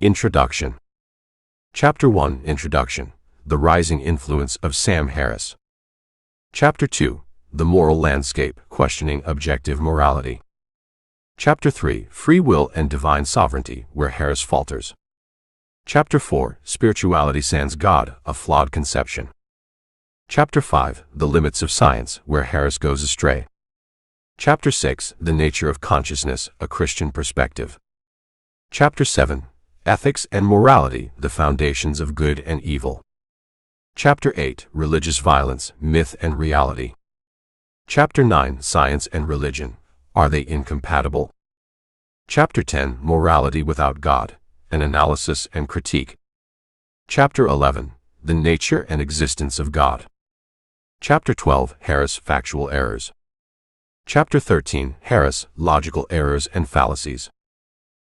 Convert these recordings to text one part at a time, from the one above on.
Introduction. Chapter 1. Introduction. The Rising Influence of Sam Harris. Chapter 2. The Moral Landscape, Questioning Objective Morality. Chapter 3. Free Will and Divine Sovereignty, where Harris falters. Chapter 4. Spirituality sans God, a flawed conception. Chapter 5. The Limits of Science, where Harris goes astray. Chapter 6. The Nature of Consciousness, a Christian Perspective. Chapter 7. Ethics and Morality, the Foundations of Good and Evil. Chapter 8. Religious Violence, Myth and Reality. Chapter 9. Science and Religion, Are They Incompatible? Chapter 10. Morality Without God, An Analysis and Critique. Chapter 11. The Nature and Existence of God. Chapter 12. Harris Factual Errors. Chapter 13. Harris Logical Errors and Fallacies.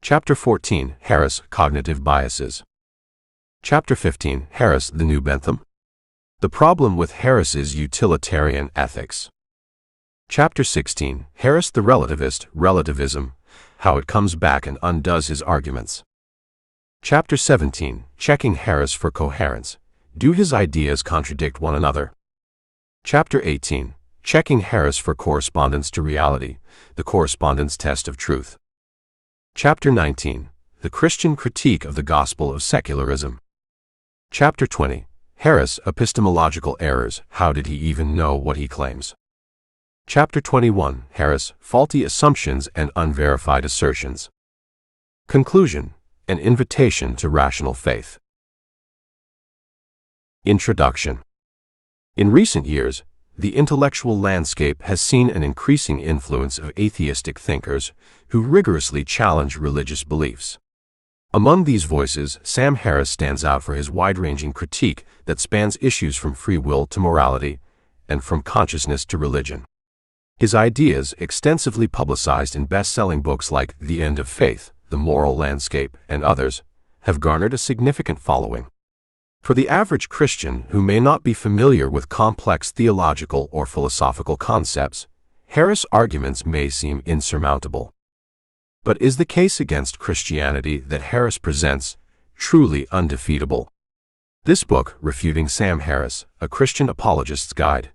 Chapter 14. Harris Cognitive Biases. Chapter 15. Harris the New Bentham. The Problem with Harris's Utilitarian Ethics. Chapter 16. Harris the Relativist, Relativism, How It Comes Back and Undoes His Arguments. Chapter 17. Checking Harris for Coherence, Do His Ideas Contradict One Another? Chapter 18. Checking Harris for Correspondence to Reality, The Correspondence Test of Truth. Chapter 19. The Christian Critique of the Gospel of Secularism. Chapter 20. Harris Epistemological Errors, How Did He Even Know What He Claims? Chapter 21. Harris Faulty Assumptions and Unverified Assertions. Conclusion. An Invitation to Rational Faith. Introduction. In recent years, the intellectual landscape has seen an increasing influence of atheistic thinkers who rigorously challenge religious beliefs. Among these voices, Sam Harris stands out for his wide-ranging critique that spans issues from free will to morality and from consciousness to religion. His ideas, extensively publicized in best-selling books like The End of Faith, The Moral Landscape, and others, have garnered a significant following. For the average Christian who may not be familiar with complex theological or philosophical concepts, Harris' arguments may seem insurmountable. But is the case against Christianity that Harris presents truly undefeatable? This book, Refuting Sam Harris, A Christian Apologist's Guide,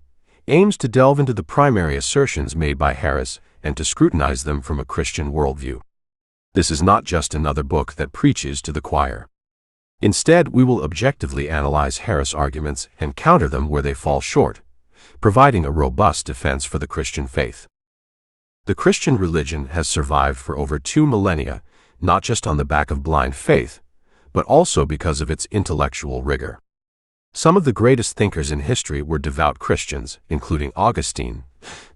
aims to delve into the primary assertions made by Harris and to scrutinize them from a Christian worldview. This is not just another book that preaches to the choir. Instead, we will objectively analyze Harris' arguments and counter them where they fall short, providing a robust defense for the Christian faith. The Christian religion has survived for over 2 millennia, not just on the back of blind faith, but also because of its intellectual rigor. Some of the greatest thinkers in history were devout Christians, including Augustine,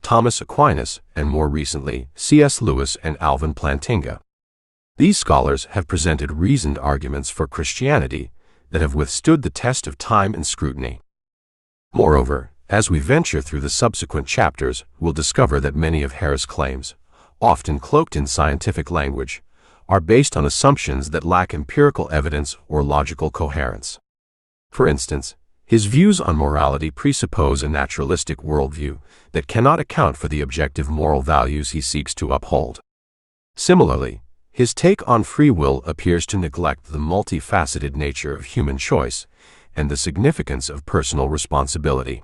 Thomas Aquinas, and more recently, C.S. Lewis and Alvin Plantinga. These scholars have presented reasoned arguments for Christianity that have withstood the test of time and scrutiny. Moreover, as we venture through the subsequent chapters, we'll discover that many of Harris' claims, often cloaked in scientific language, are based on assumptions that lack empirical evidence or logical coherence. For instance, his views on morality presuppose a naturalistic worldview that cannot account for the objective moral values he seeks to uphold. Similarly, his take on free will appears to neglect the multifaceted nature of human choice and the significance of personal responsibility.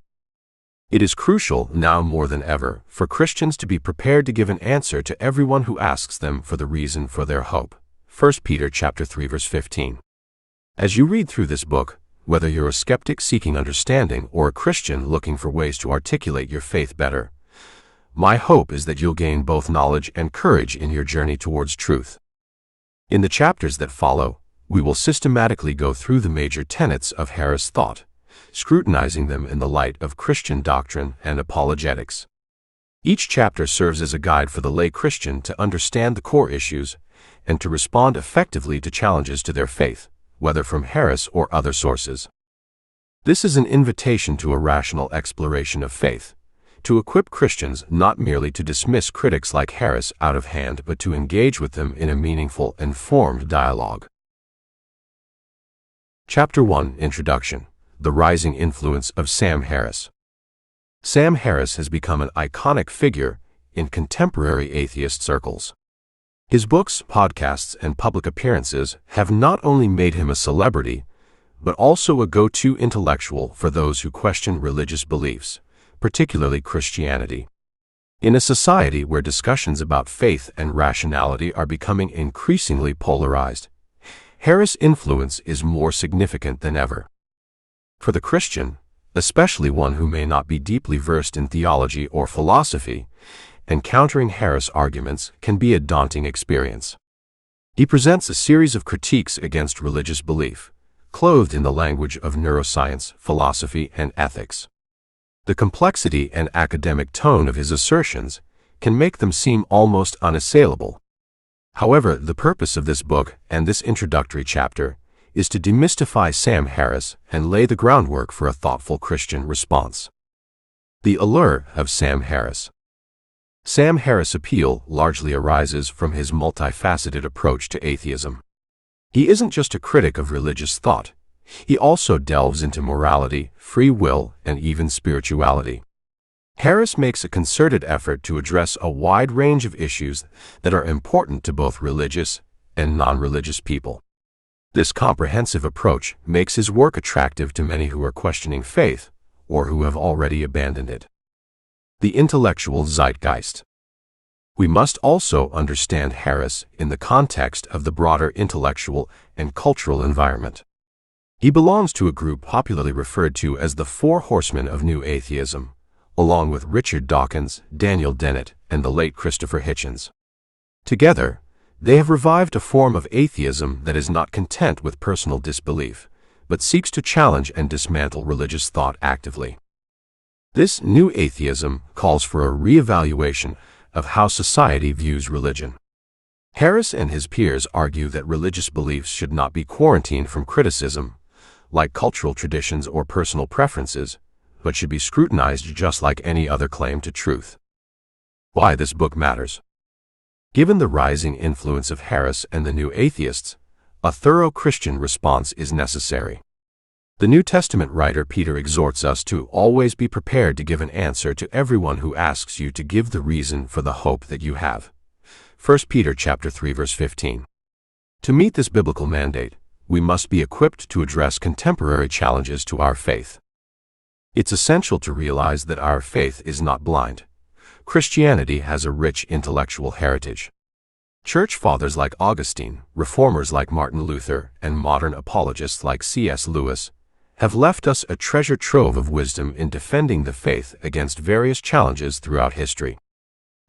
It is crucial, now more than ever, for Christians to be prepared to give an answer to everyone who asks them for the reason for their hope. 1 Peter chapter 3 verse 15. As you read through this book, whether you're a skeptic seeking understanding or a Christian looking for ways to articulate your faith better, my hope is that you'll gain both knowledge and courage in your journey towards truth. In the chapters that follow, we will systematically go through the major tenets of Harris' thought, scrutinizing them in the light of Christian doctrine and apologetics. Each chapter serves as a guide for the lay Christian to understand the core issues and to respond effectively to challenges to their faith, whether from Harris or other sources. This is an invitation to a rational exploration of faith, to equip Christians not merely to dismiss critics like Harris out of hand but to engage with them in a meaningful, informed dialogue. Chapter 1. Introduction. The Rising Influence of Sam Harris. Sam Harris has become an iconic figure in contemporary atheist circles. His books, podcasts, and public appearances have not only made him a celebrity, but also a go-to intellectual for those who question religious beliefs, particularly Christianity. In a society where discussions about faith and rationality are becoming increasingly polarized, Harris' influence is more significant than ever. For the Christian, especially one who may not be deeply versed in theology or philosophy, encountering Harris' arguments can be a daunting experience. He presents a series of critiques against religious belief, clothed in the language of neuroscience, philosophy, and ethics. The complexity and academic tone of his assertions can make them seem almost unassailable. However, the purpose of this book and this introductory chapter is to demystify Sam Harris and lay the groundwork for a thoughtful Christian response. The allure of Sam Harris. Sam Harris' appeal largely arises from his multifaceted approach to atheism. He isn't just a critic of religious thought. He also delves into morality, free will, and even spirituality. Harris makes a concerted effort to address a wide range of issues that are important to both religious and non-religious people. This comprehensive approach makes his work attractive to many who are questioning faith or who have already abandoned it. The intellectual zeitgeist. We must also understand Harris in the context of the broader intellectual and cultural environment. He belongs to a group popularly referred to as the Four Horsemen of New Atheism, along with Richard Dawkins, Daniel Dennett, and the late Christopher Hitchens. Together, they have revived a form of atheism that is not content with personal disbelief, but seeks to challenge and dismantle religious thought actively. This new atheism calls for a re-evaluation of how society views religion. Harris and his peers argue that religious beliefs should not be quarantined from criticism, like cultural traditions or personal preferences, but should be scrutinized just like any other claim to truth. Why this book matters. Given the rising influence of Harris and the New Atheists, a thorough Christian response is necessary. The New Testament writer Peter exhorts us to always be prepared to give an answer to everyone who asks you to give the reason for the hope that you have. 1 Peter chapter 3 verse 15. To meet this biblical mandate, we must be equipped to address contemporary challenges to our faith. It's essential to realize that our faith is not blind. Christianity has a rich intellectual heritage. Church fathers like Augustine, reformers like Martin Luther, and modern apologists like C.S. Lewis have left us a treasure trove of wisdom in defending the faith against various challenges throughout history.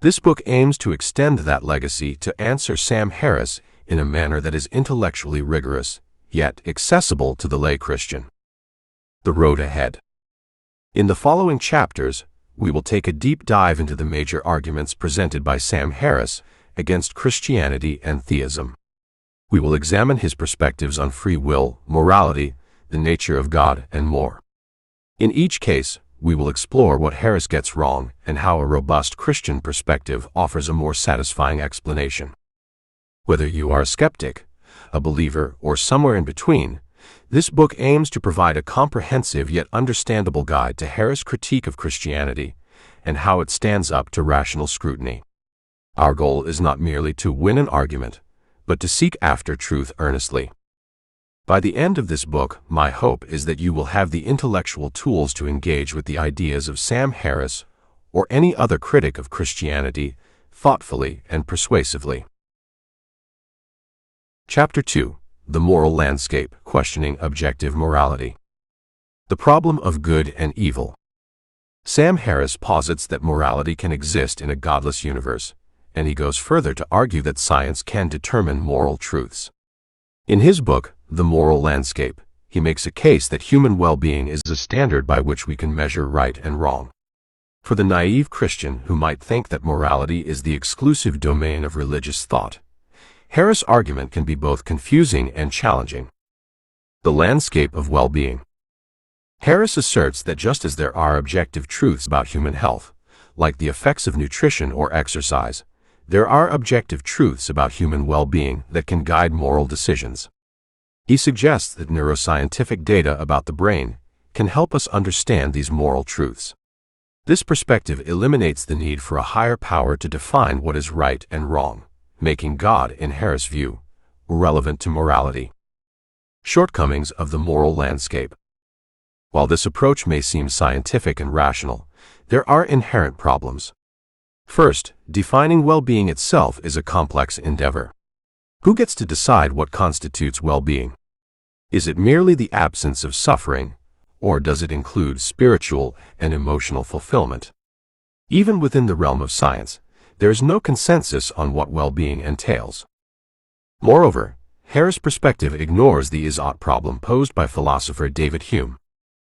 This book aims to extend that legacy to answer Sam Harris in a manner that is intellectually rigorous, yet accessible to the lay Christian. The road ahead. In the following chapters, we will take a deep dive into the major arguments presented by Sam Harris against Christianity and theism. We will examine his perspectives on free will, morality, the nature of God, and more. In each case, we will explore what Harris gets wrong and how a robust Christian perspective offers a more satisfying explanation. Whether you are a skeptic, a believer, or somewhere in between, this book aims to provide a comprehensive yet understandable guide to Harris' critique of Christianity and how it stands up to rational scrutiny. Our goal is not merely to win an argument, but to seek after truth earnestly. By the end of this book, my hope is that you will have the intellectual tools to engage with the ideas of Sam Harris or any other critic of Christianity thoughtfully and persuasively. Chapter 2. The Moral Landscape, Questioning Objective Morality. The Problem of Good and Evil. Sam Harris posits that morality can exist in a godless universe, and he goes further to argue that science can determine moral truths. In his book, The Moral Landscape, he makes a case that human well-being is a standard by which we can measure right and wrong. For the naive Christian who might think that morality is the exclusive domain of religious thought, Harris' argument can be both confusing and challenging. The landscape of well-being. Harris asserts that just as there are objective truths about human health, like the effects of nutrition or exercise, there are objective truths about human well-being that can guide moral decisions. He suggests that neuroscientific data about the brain can help us understand these moral truths. This perspective eliminates the need for a higher power to define what is right and wrong, making God, in Harris' view, irrelevant to morality. Shortcomings of the moral landscape. While this approach may seem scientific and rational, there are inherent problems. First, defining well-being itself is a complex endeavor. Who gets to decide what constitutes well-being? Is it merely the absence of suffering, or does it include spiritual and emotional fulfillment? Even within the realm of science, there is no consensus on what well-being entails. Moreover, Harris' perspective ignores the is-ought problem posed by philosopher David Hume.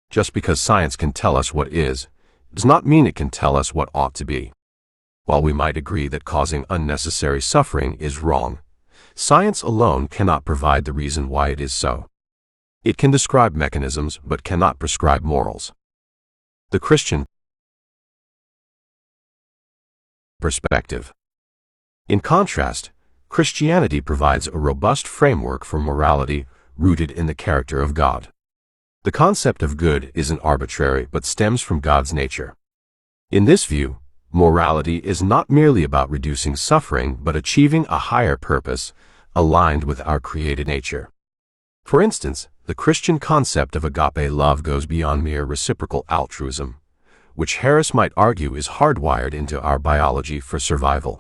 Just because science can tell us what is, does not mean it can tell us what ought to be. While we might agree that causing unnecessary suffering is wrong, science alone cannot provide the reason why it is so. It can describe mechanisms but cannot prescribe morals. The Christian perspective. In contrast, Christianity provides a robust framework for morality rooted in the character of God. The concept of good isn't arbitrary but stems from God's nature. In this view, morality is not merely about reducing suffering but achieving a higher purpose aligned with our created nature. For instance, the Christian concept of agape love goes beyond mere reciprocal altruism, which Harris might argue is hardwired into our biology for survival.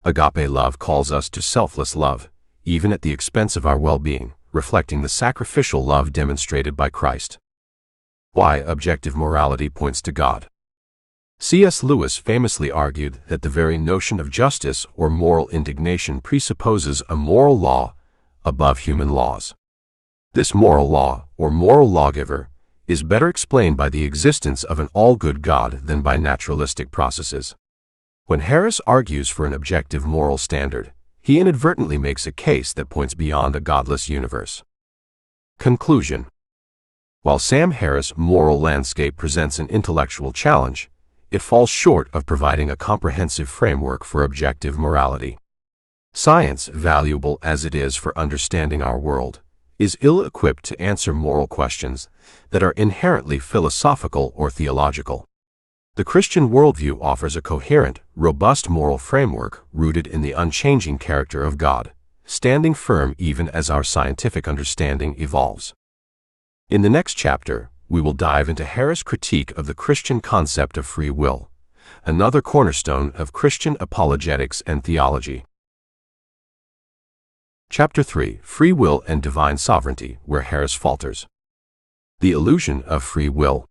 Agape love calls us to selfless love, even at the expense of our well-being, reflecting the sacrificial love demonstrated by Christ. Why objective morality points to God. C.S. Lewis famously argued that the very notion of justice or moral indignation presupposes a moral law above human laws. This moral law, or moral lawgiver, is better explained by the existence of an all-good God than by naturalistic processes. When Harris argues for an objective moral standard, he inadvertently makes a case that points beyond a godless universe. Conclusion. While Sam Harris' moral landscape presents an intellectual challenge, it falls short of providing a comprehensive framework for objective morality. Science, valuable as it is for understanding our world, is ill-equipped to answer moral questions that are inherently philosophical or theological. The Christian worldview offers a coherent, robust moral framework rooted in the unchanging character of God, standing firm even as our scientific understanding evolves. In the next chapter, we will dive into Harris' critique of the Christian concept of free will, another cornerstone of Christian apologetics and theology. Chapter 3: Free Will and Divine Sovereignty, where Harris falters. The illusion of free will.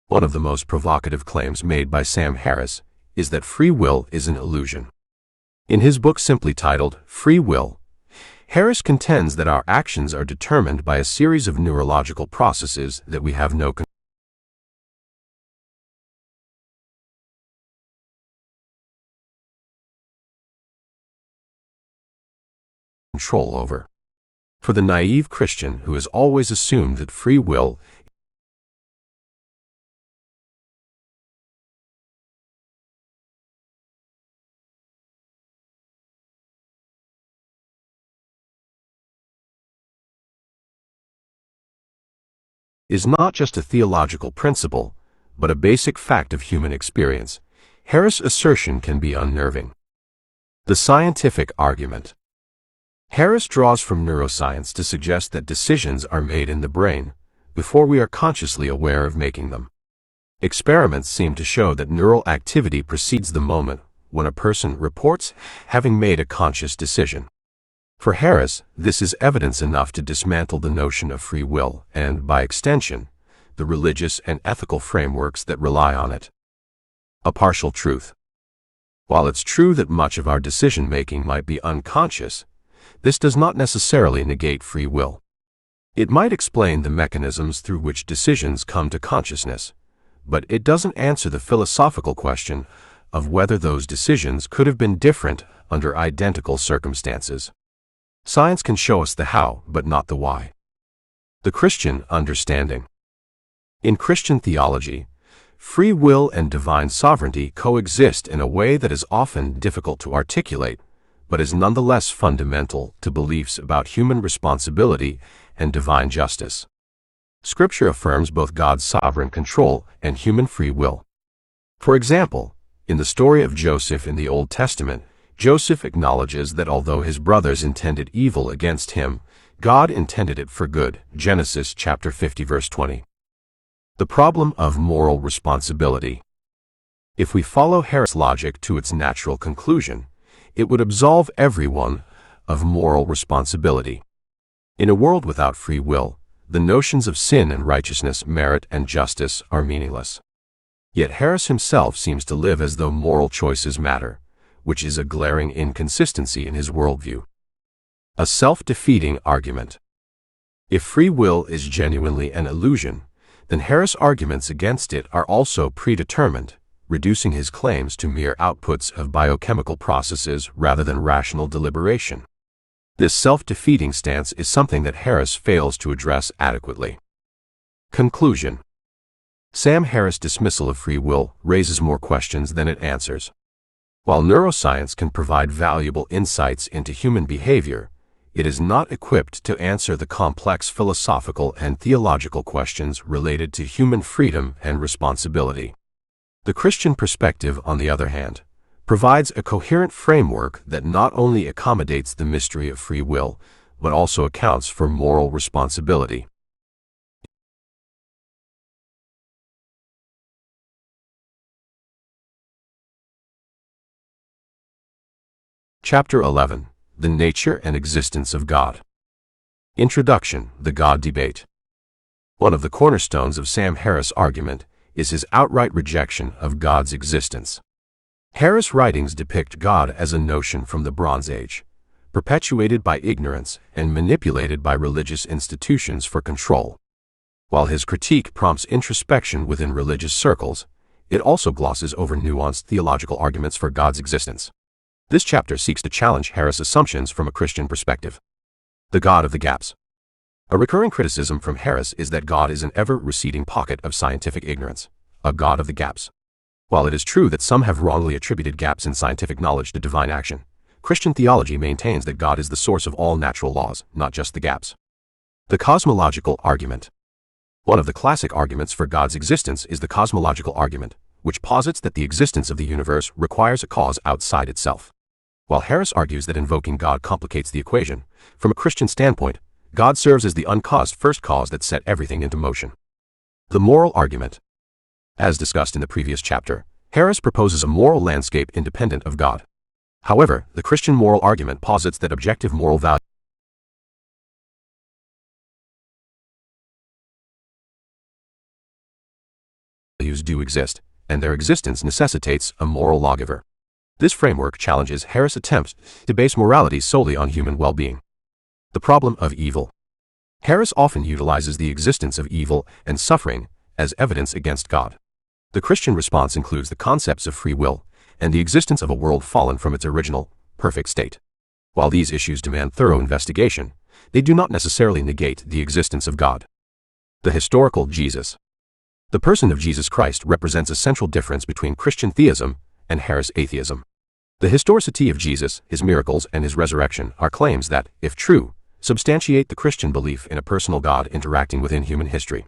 One of the most provocative claims made by Sam Harris is that free will is an illusion. In his book simply titled Free Will, Harris contends that our actions are determined by a series of neurological processes that we have no control over. For the naive Christian who has always assumed that free will is not just a theological principle, but a basic fact of human experience, Harris' assertion can be unnerving. The scientific argument. Harris draws from neuroscience to suggest that decisions are made in the brain before we are consciously aware of making them. Experiments seem to show that neural activity precedes the moment when a person reports having made a conscious decision. For Harris, this is evidence enough to dismantle the notion of free will and, by extension, the religious and ethical frameworks that rely on it. A partial truth. While it's true that much of our decision-making might be unconscious, this does not necessarily negate free will. It might explain the mechanisms through which decisions come to consciousness, but it doesn't answer the philosophical question of whether those decisions could have been different under identical circumstances. Science can show us the how, but not the why. The Christian understanding. In Christian theology, free will and divine sovereignty coexist in a way that is often difficult to articulate, but is nonetheless fundamental to beliefs about human responsibility and divine justice. Scripture affirms both God's sovereign control and human free will. For example, in the story of Joseph in the Old Testament, Joseph acknowledges that although his brothers intended evil against him, God intended it for good. Genesis chapter 50 verse 20. The problem of moral responsibility. If we follow Harris' logic to its natural conclusion, it would absolve everyone of moral responsibility. In a world without free will, the notions of sin and righteousness, merit and justice are meaningless. Yet Harris himself seems to live as though moral choices matter, which is a glaring inconsistency in his worldview. A self-defeating argument. If free will is genuinely an illusion, then Harris' arguments against it are also predetermined, reducing his claims to mere outputs of biochemical processes rather than rational deliberation. This self-defeating stance is something that Harris fails to address adequately. Conclusion. Sam Harris' dismissal of free will raises more questions than it answers. While neuroscience can provide valuable insights into human behavior, it is not equipped to answer the complex philosophical and theological questions related to human freedom and responsibility. The Christian perspective, on the other hand, provides a coherent framework that not only accommodates the mystery of free will, but also accounts for moral responsibility. Chapter 11. The Nature and Existence of God. Introduction: The God Debate. One of the cornerstones of Sam Harris' argument is his outright rejection of God's existence. Harris' writings depict God as a notion from the Bronze Age, perpetuated by ignorance and manipulated by religious institutions for control. While his critique prompts introspection within religious circles, it also glosses over nuanced theological arguments for God's existence. This chapter seeks to challenge Harris' assumptions from a Christian perspective. The God of the Gaps. A recurring criticism from Harris is that God is an ever-receding pocket of scientific ignorance, a God of the gaps. While it is true that some have wrongly attributed gaps in scientific knowledge to divine action, Christian theology maintains that God is the source of all natural laws, not just the gaps. The cosmological argument. One of the classic arguments for God's existence is the cosmological argument, which posits that the existence of the universe requires a cause outside itself. While Harris argues that invoking God complicates the equation, from a Christian standpoint, God serves as the uncaused first cause that set everything into motion. The moral argument. As discussed in the previous chapter, Harris proposes a moral landscape independent of God. However, the Christian moral argument posits that objective moral values do exist, and their existence necessitates a moral lawgiver. This framework challenges Harris' attempts to base morality solely on human well-being. The problem of evil. Harris often utilizes the existence of evil and suffering as evidence against God. The Christian response includes the concepts of free will and the existence of a world fallen from its original, perfect state. While these issues demand thorough investigation, they do not necessarily negate the existence of God. The historical Jesus. The person of Jesus Christ represents a central difference between Christian theism and Harris atheism. The historicity of Jesus, his miracles, and his resurrection are claims that, if true, substantiate the Christian belief in a personal God interacting within human history.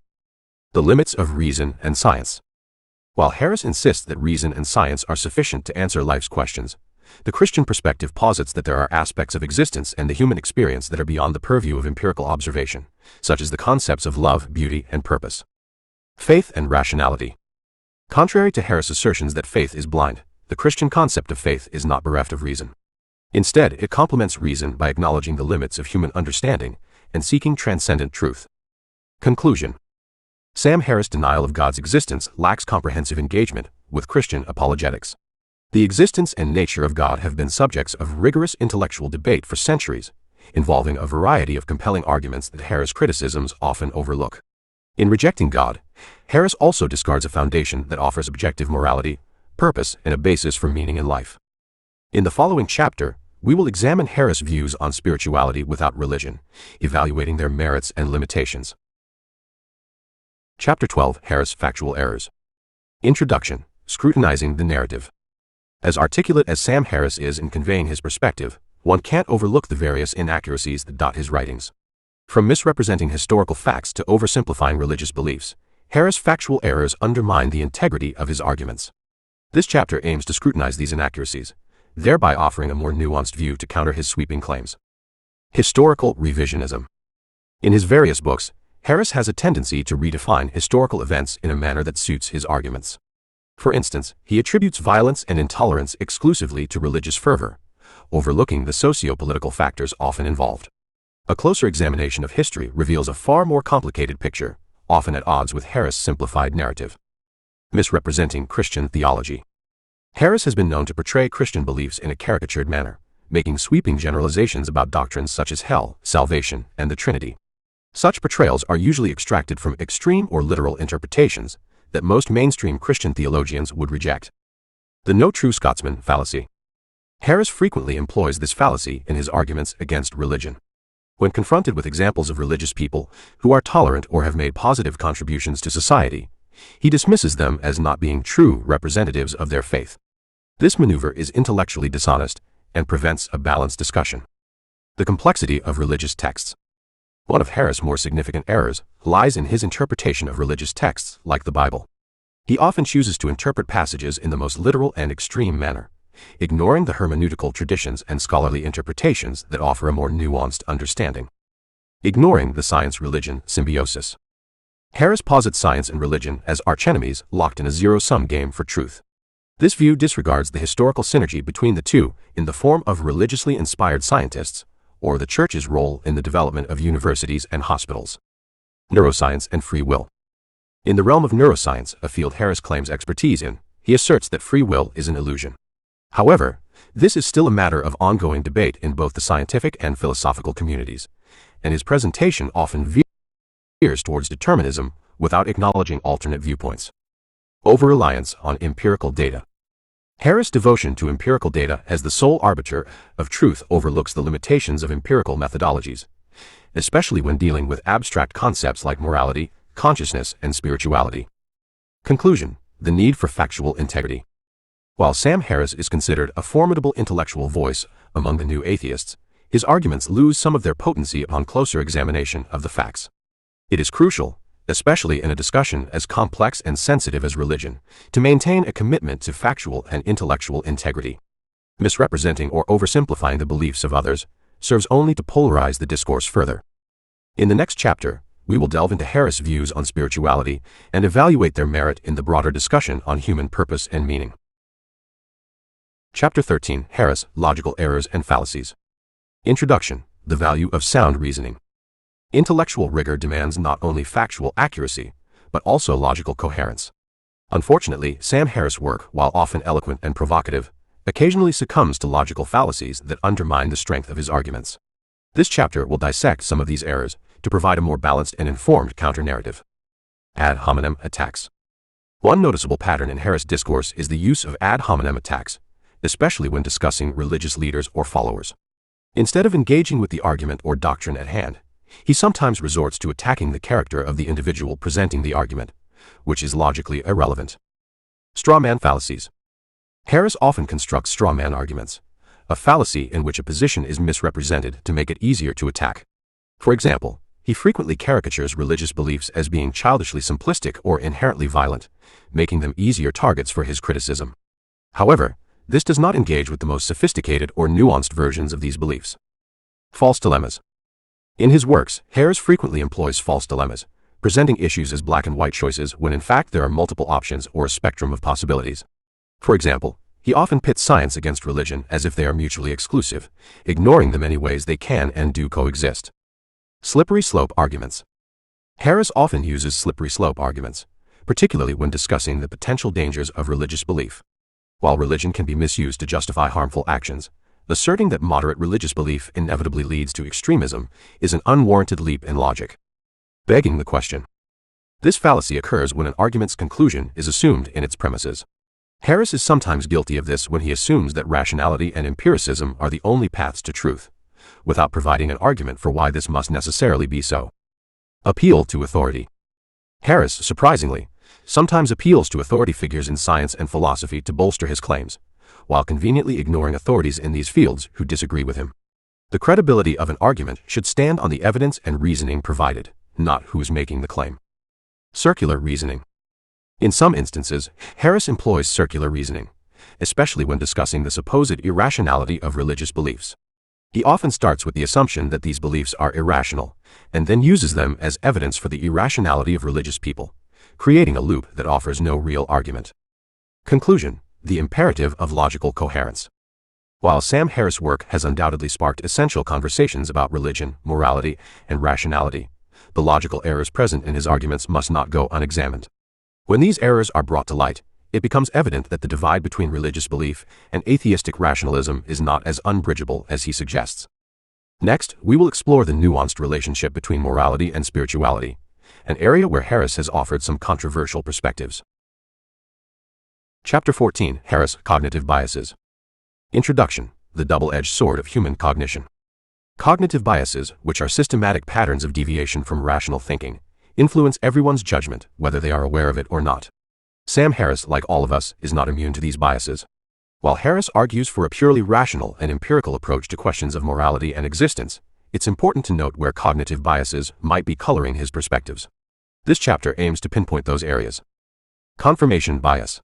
The limits of reason and science. While Harris insists that reason and science are sufficient to answer life's questions, the Christian perspective posits that there are aspects of existence and the human experience that are beyond the purview of empirical observation, such as the concepts of love, beauty, and purpose. Faith and rationality. Contrary to Harris' assertions that faith is blind, the Christian concept of faith is not bereft of reason. Instead, it complements reason by acknowledging the limits of human understanding and seeking transcendent truth. Conclusion. Sam Harris' denial of God's existence lacks comprehensive engagement with Christian apologetics. The existence and nature of God have been subjects of rigorous intellectual debate for centuries, involving a variety of compelling arguments that Harris' criticisms often overlook. In rejecting God, Harris also discards a foundation that offers objective morality, purpose, and a basis for meaning in life. In the following chapter, we will examine Harris' views on spirituality without religion, evaluating their merits and limitations. Chapter 12. Harris' Factual Errors. Introduction. Scrutinizing the narrative. As articulate as Sam Harris is in conveying his perspective, one can't overlook the various inaccuracies that dot his writings. From misrepresenting historical facts to oversimplifying religious beliefs, Harris' factual errors undermine the integrity of his arguments. This chapter aims to scrutinize these inaccuracies, thereby offering a more nuanced view to counter his sweeping claims. Historical revisionism. In his various books, Harris has a tendency to redefine historical events in a manner that suits his arguments. For instance, he attributes violence and intolerance exclusively to religious fervor, overlooking the socio-political factors often involved. A closer examination of history reveals a far more complicated picture, often at odds with Harris' simplified narrative. Misrepresenting Christian theology. Harris has been known to portray Christian beliefs in a caricatured manner, making sweeping generalizations about doctrines such as hell, salvation, and the Trinity. Such portrayals are usually extracted from extreme or literal interpretations that most mainstream Christian theologians would reject. The no true Scotsman fallacy. Harris frequently employs this fallacy in his arguments against religion. When confronted with examples of religious people who are tolerant or have made positive contributions to society, he dismisses them as not being true representatives of their faith. This maneuver is intellectually dishonest and prevents a balanced discussion. The complexity of religious texts. One of Harris' more significant errors lies in his interpretation of religious texts like the Bible. He often chooses to interpret passages in the most literal and extreme manner, ignoring the hermeneutical traditions and scholarly interpretations that offer a more nuanced understanding. Ignoring the science-religion symbiosis. Harris posits science and religion as archenemies locked in a zero-sum game for truth. This view disregards the historical synergy between the two in the form of religiously inspired scientists, or the Church's role in the development of universities and hospitals. Neuroscience and free will. In the realm of neuroscience, a field Harris claims expertise in, he asserts that free will is an illusion. However, this is still a matter of ongoing debate in both the scientific and philosophical communities, and his presentation often veers towards determinism without acknowledging alternate viewpoints. Over-reliance on empirical data. Harris' devotion to empirical data as the sole arbiter of truth overlooks the limitations of empirical methodologies, especially when dealing with abstract concepts like morality, consciousness, and spirituality. Conclusion: the need for factual integrity. While Sam Harris is considered a formidable intellectual voice among the new atheists, his arguments lose some of their potency upon closer examination of the facts. It is crucial, especially in a discussion as complex and sensitive as religion, to maintain a commitment to factual and intellectual integrity. Misrepresenting or oversimplifying the beliefs of others serves only to polarize the discourse further. In the next chapter, we will delve into Harris' views on spirituality and evaluate their merit in the broader discussion on human purpose and meaning. Chapter 13: Harris, Logical Errors and Fallacies. Introduction: the value of sound reasoning. Intellectual rigor demands not only factual accuracy, but also logical coherence. Unfortunately, Sam Harris' work, while often eloquent and provocative, occasionally succumbs to logical fallacies that undermine the strength of his arguments. This chapter will dissect some of these errors to provide a more balanced and informed counter-narrative. Ad hominem attacks. One noticeable pattern in Harris' discourse is the use of ad hominem attacks, especially when discussing religious leaders or followers. Instead of engaging with the argument or doctrine at hand, he sometimes resorts to attacking the character of the individual presenting the argument, which is logically irrelevant. Straw man fallacies. Harris often constructs straw man arguments, a fallacy in which a position is misrepresented to make it easier to attack. For example, he frequently caricatures religious beliefs as being childishly simplistic or inherently violent, making them easier targets for his criticism. However, this does not engage with the most sophisticated or nuanced versions of these beliefs. False dilemmas. In his works, Harris frequently employs false dilemmas, presenting issues as black and white choices when in fact there are multiple options or a spectrum of possibilities. For example, he often pits science against religion as if they are mutually exclusive, ignoring the many ways they can and do coexist. Slippery slope arguments. Harris often uses slippery slope arguments, particularly when discussing the potential dangers of religious belief. While religion can be misused to justify harmful actions, asserting that moderate religious belief inevitably leads to extremism is an unwarranted leap in logic. Begging the question. This fallacy occurs when an argument's conclusion is assumed in its premises. Harris is sometimes guilty of this when he assumes that rationality and empiricism are the only paths to truth, without providing an argument for why this must necessarily be so. Appeal to authority. Harris, surprisingly, sometimes appeals to authority figures in science and philosophy to bolster his claims, while conveniently ignoring authorities in these fields who disagree with him. The credibility of an argument should stand on the evidence and reasoning provided, not who is making the claim. Circular reasoning. In some instances, Harris employs circular reasoning, especially when discussing the supposed irrationality of religious beliefs. He often starts with the assumption that these beliefs are irrational, and then uses them as evidence for the irrationality of religious people, creating a loop that offers no real argument. Conclusion: the imperative of logical coherence. While Sam Harris' work has undoubtedly sparked essential conversations about religion, morality, and rationality, the logical errors present in his arguments must not go unexamined. When these errors are brought to light, it becomes evident that the divide between religious belief and atheistic rationalism is not as unbridgeable as he suggests. Next, we will explore the nuanced relationship between morality and spirituality, an area where Harris has offered some controversial perspectives. Chapter 14: Harris, Cognitive Biases. Introduction: the double-edged sword of human cognition. Cognitive biases, which are systematic patterns of deviation from rational thinking, influence everyone's judgment, whether they are aware of it or not. Sam Harris, like all of us, is not immune to these biases. While Harris argues for a purely rational and empirical approach to questions of morality and existence, it's important to note where cognitive biases might be coloring his perspectives. This chapter aims to pinpoint those areas. Confirmation bias.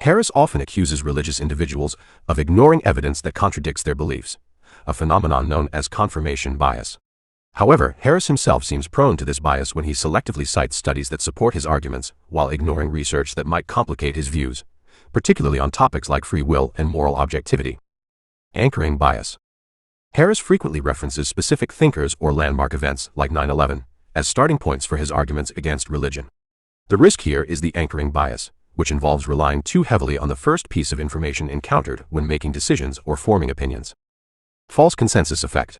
Harris often accuses religious individuals of ignoring evidence that contradicts their beliefs, a phenomenon known as confirmation bias. However, Harris himself seems prone to this bias when he selectively cites studies that support his arguments while ignoring research that might complicate his views, particularly on topics like free will and moral objectivity. Anchoring bias. Harris frequently references specific thinkers or landmark events like 9/11 as starting points for his arguments against religion. The risk here is the anchoring bias, which involves relying too heavily on the first piece of information encountered when making decisions or forming opinions. False consensus effect.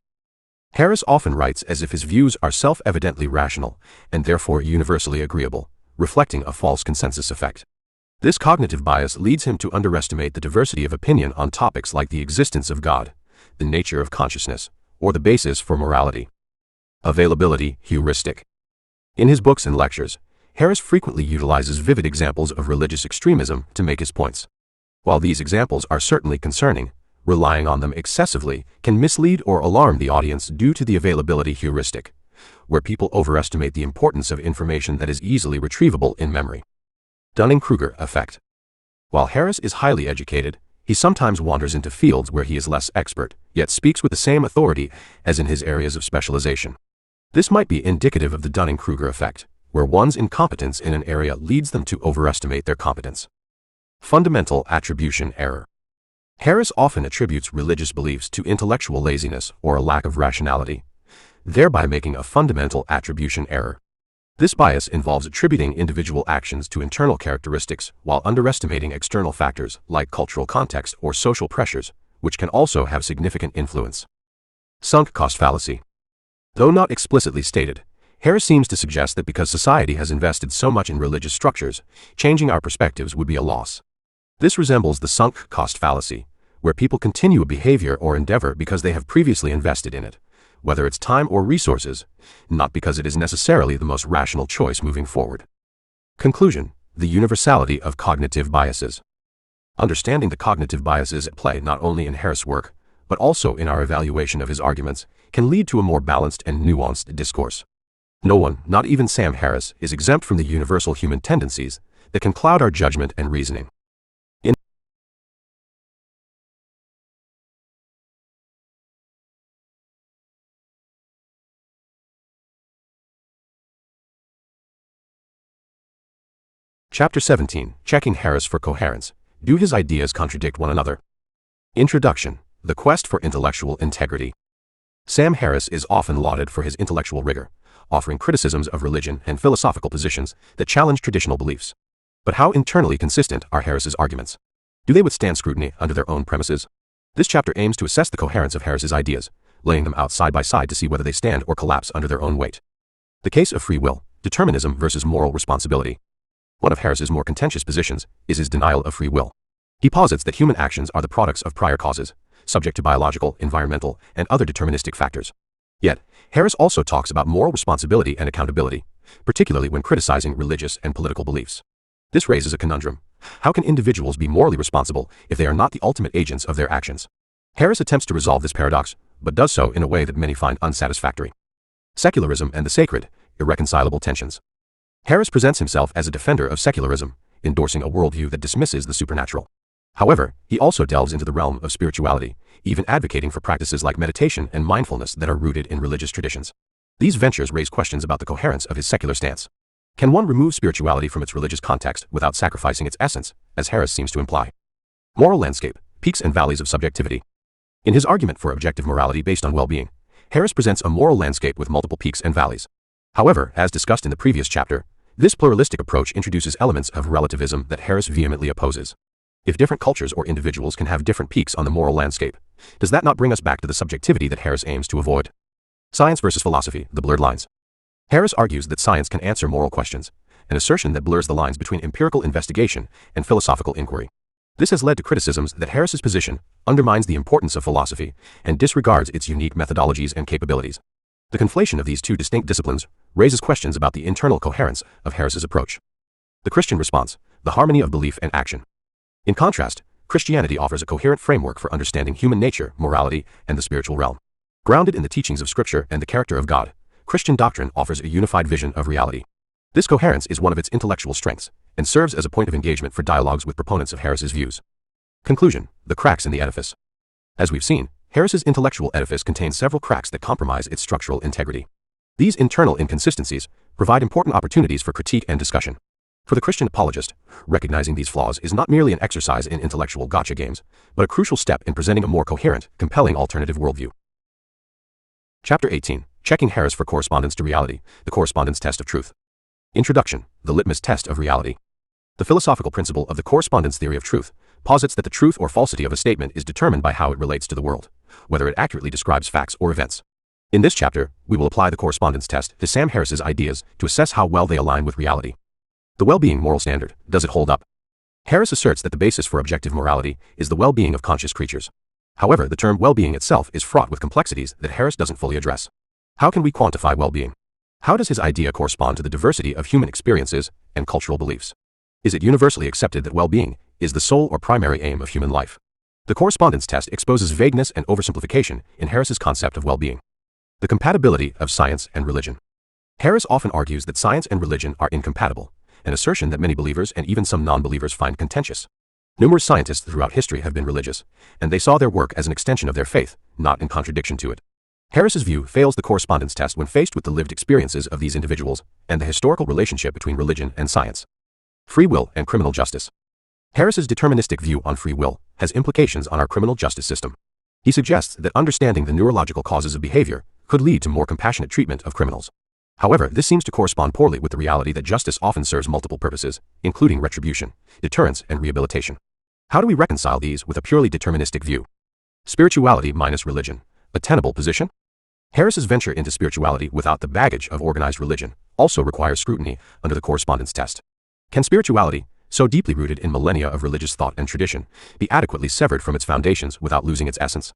Harris often writes as if his views are self-evidently rational and therefore universally agreeable, reflecting a false consensus effect. This cognitive bias leads him to underestimate the diversity of opinion on topics like the existence of God, the nature of consciousness, or the basis for morality. Availability heuristic. In his books and lectures, Harris frequently utilizes vivid examples of religious extremism to make his points. While these examples are certainly concerning, relying on them excessively can mislead or alarm the audience due to the availability heuristic, where people overestimate the importance of information that is easily retrievable in memory. Dunning-Kruger effect. While Harris is highly educated, he sometimes wanders into fields where he is less expert, yet speaks with the same authority as in his areas of specialization. This might be indicative of the Dunning-Kruger effect, where one's incompetence in an area leads them to overestimate their competence. Fundamental attribution error. Harris often attributes religious beliefs to intellectual laziness or a lack of rationality, thereby making a fundamental attribution error. This bias involves attributing individual actions to internal characteristics while underestimating external factors like cultural context or social pressures, which can also have significant influence. Sunk cost fallacy. Though not explicitly stated, Harris seems to suggest that because society has invested so much in religious structures, changing our perspectives would be a loss. This resembles the sunk cost fallacy, where people continue a behavior or endeavor because they have previously invested in it, whether it's time or resources, not because it is necessarily the most rational choice moving forward. Conclusion: the universality of cognitive biases. Understanding the cognitive biases at play not only in Harris' work, but also in our evaluation of his arguments, can lead to a more balanced and nuanced discourse. No one, not even Sam Harris, is exempt from the universal human tendencies that can cloud our judgment and reasoning. Chapter 17: Checking Harris for Coherence. Do his ideas contradict one another? Introduction: the quest for intellectual integrity. Sam Harris is often lauded for his intellectual rigor, offering criticisms of religion and philosophical positions that challenge traditional beliefs. But how internally consistent are Harris's arguments? Do they withstand scrutiny under their own premises? This chapter aims to assess the coherence of Harris's ideas, laying them out side by side to see whether they stand or collapse under their own weight. The case of free will, determinism versus moral responsibility. One of Harris's more contentious positions is his denial of free will. He posits that human actions are the products of prior causes, subject to biological, environmental, and other deterministic factors. Yet, Harris also talks about moral responsibility and accountability, particularly when criticizing religious and political beliefs. This raises a conundrum. How can individuals be morally responsible if they are not the ultimate agents of their actions? Harris attempts to resolve this paradox, but does so in a way that many find unsatisfactory. Secularism and the sacred, irreconcilable tensions. Harris presents himself as a defender of secularism, endorsing a worldview that dismisses the supernatural. However, he also delves into the realm of spirituality, even advocating for practices like meditation and mindfulness that are rooted in religious traditions. These ventures raise questions about the coherence of his secular stance. Can one remove spirituality from its religious context without sacrificing its essence, as Harris seems to imply? Moral landscape, peaks and valleys of subjectivity. In his argument for objective morality based on well-being, Harris presents a moral landscape with multiple peaks and valleys. However, as discussed in the previous chapter, this pluralistic approach introduces elements of relativism that Harris vehemently opposes. If different cultures or individuals can have different peaks on the moral landscape, does that not bring us back to the subjectivity that Harris aims to avoid? Science versus philosophy, the blurred lines. Harris argues that science can answer moral questions, an assertion that blurs the lines between empirical investigation and philosophical inquiry. This has led to criticisms that Harris's position undermines the importance of philosophy and disregards its unique methodologies and capabilities. The conflation of these two distinct disciplines raises questions about the internal coherence of Harris's approach. The Christian response, the harmony of belief and action. In contrast, Christianity offers a coherent framework for understanding human nature, morality, and the spiritual realm. Grounded in the teachings of Scripture and the character of God, Christian doctrine offers a unified vision of reality. This coherence is one of its intellectual strengths and serves as a point of engagement for dialogues with proponents of Harris's views. Conclusion, the cracks in the edifice. As we've seen, Harris's intellectual edifice contains several cracks that compromise its structural integrity. These internal inconsistencies provide important opportunities for critique and discussion. For the Christian apologist, recognizing these flaws is not merely an exercise in intellectual gotcha games, but a crucial step in presenting a more coherent, compelling alternative worldview. Chapter 18. Checking Harris for Correspondence to Reality, the Correspondence Test of Truth. Introduction, the litmus test of reality. The philosophical principle of the correspondence theory of truth posits that the truth or falsity of a statement is determined by how it relates to the world, whether it accurately describes facts or events. In this chapter, we will apply the correspondence test to Sam Harris's ideas to assess how well they align with reality. The well-being moral standard, does it hold up? Harris asserts that the basis for objective morality is the well-being of conscious creatures. However, the term well-being itself is fraught with complexities that Harris doesn't fully address. How can we quantify well-being? How does his idea correspond to the diversity of human experiences and cultural beliefs? Is it universally accepted that well-being is the sole or primary aim of human life? The correspondence test exposes vagueness and oversimplification in Harris's concept of well-being. The compatibility of science and religion. Harris often argues that science and religion are incompatible, an assertion that many believers and even some non-believers find contentious. Numerous scientists throughout history have been religious, and they saw their work as an extension of their faith, not in contradiction to it. Harris's view fails the correspondence test when faced with the lived experiences of these individuals and the historical relationship between religion and science. Free will and criminal justice. Harris's deterministic view on free will has implications on our criminal justice system. He suggests that understanding the neurological causes of behavior could lead to more compassionate treatment of criminals. However, this seems to correspond poorly with the reality that justice often serves multiple purposes, including retribution, deterrence, and rehabilitation. How do we reconcile these with a purely deterministic view? Spirituality minus religion, a tenable position? Harris's venture into spirituality without the baggage of organized religion also requires scrutiny under the correspondence test. Can spirituality, so deeply rooted in millennia of religious thought and tradition, be adequately severed from its foundations without losing its essence?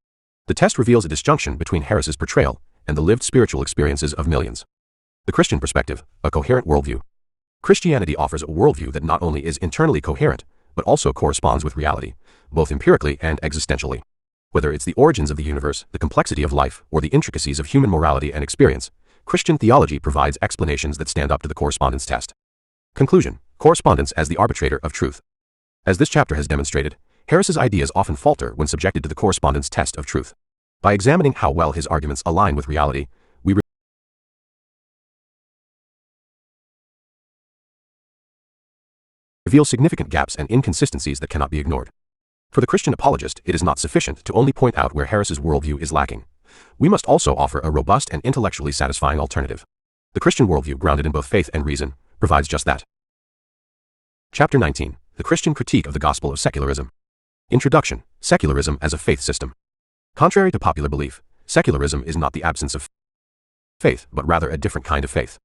The test reveals a disjunction between Harris's portrayal and the lived spiritual experiences of millions. The Christian perspective, a coherent worldview. Christianity offers a worldview that not only is internally coherent, but also corresponds with reality, both empirically and existentially. Whether it's the origins of the universe, the complexity of life, or the intricacies of human morality and experience, Christian theology provides explanations that stand up to the correspondence test. Conclusion, correspondence as the arbitrator of truth. As this chapter has demonstrated, Harris's ideas often falter when subjected to the correspondence test of truth. By examining how well his arguments align with reality, we reveal significant gaps and inconsistencies that cannot be ignored. For the Christian apologist, it is not sufficient to only point out where Harris's worldview is lacking. We must also offer a robust and intellectually satisfying alternative. The Christian worldview, grounded in both faith and reason, provides just that. Chapter 19. The Christian Critique of the Gospel of Secularism. Introduction, secularism as a faith system. Contrary to popular belief, secularism is not the absence of faith, but rather a different kind of faith.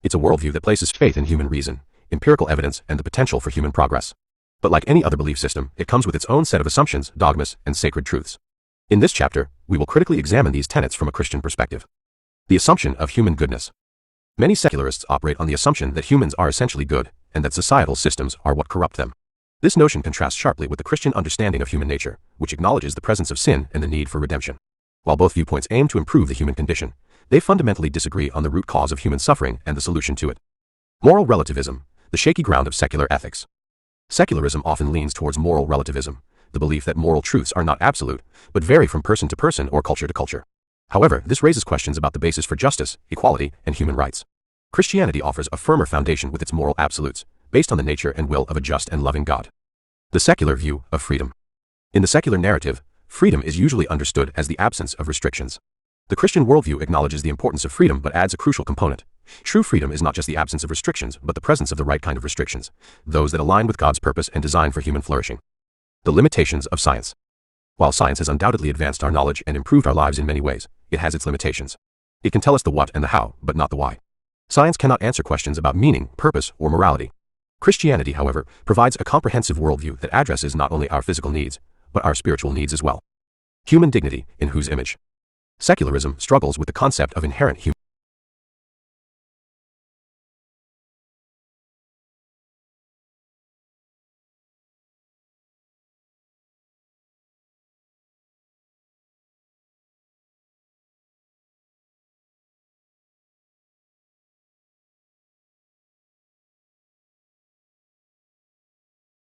It's a worldview that places faith in human reason, empirical evidence, and the potential for human progress. But like any other belief system, it comes with its own set of assumptions, dogmas, and sacred truths. In this chapter, we will critically examine these tenets from a Christian perspective. The assumption of human goodness. Many secularists operate on the assumption that humans are essentially good, and that societal systems are what corrupt them. This notion contrasts sharply with the Christian understanding of human nature, which acknowledges the presence of sin and the need for redemption. While both viewpoints aim to improve the human condition, they fundamentally disagree on the root cause of human suffering and the solution to it. Moral relativism, the shaky ground of secular ethics. Secularism often leans towards moral relativism, the belief that moral truths are not absolute, but vary from person to person or culture to culture. However, this raises questions about the basis for justice, equality, and human rights. Christianity offers a firmer foundation with its moral absolutes, based on the nature and will of a just and loving God. The secular view of freedom. In the secular narrative, freedom is usually understood as the absence of restrictions. The Christian worldview acknowledges the importance of freedom but adds a crucial component. True freedom is not just the absence of restrictions, but the presence of the right kind of restrictions, those that align with God's purpose and design for human flourishing. The limitations of science. While science has undoubtedly advanced our knowledge and improved our lives in many ways, it has its limitations. It can tell us the what and the how, but not the why. Science cannot answer questions about meaning, purpose, or morality. Christianity, however, provides a comprehensive worldview that addresses not only our physical needs, but our spiritual needs as well. Human dignity, in whose image? Secularism struggles with the concept of inherent human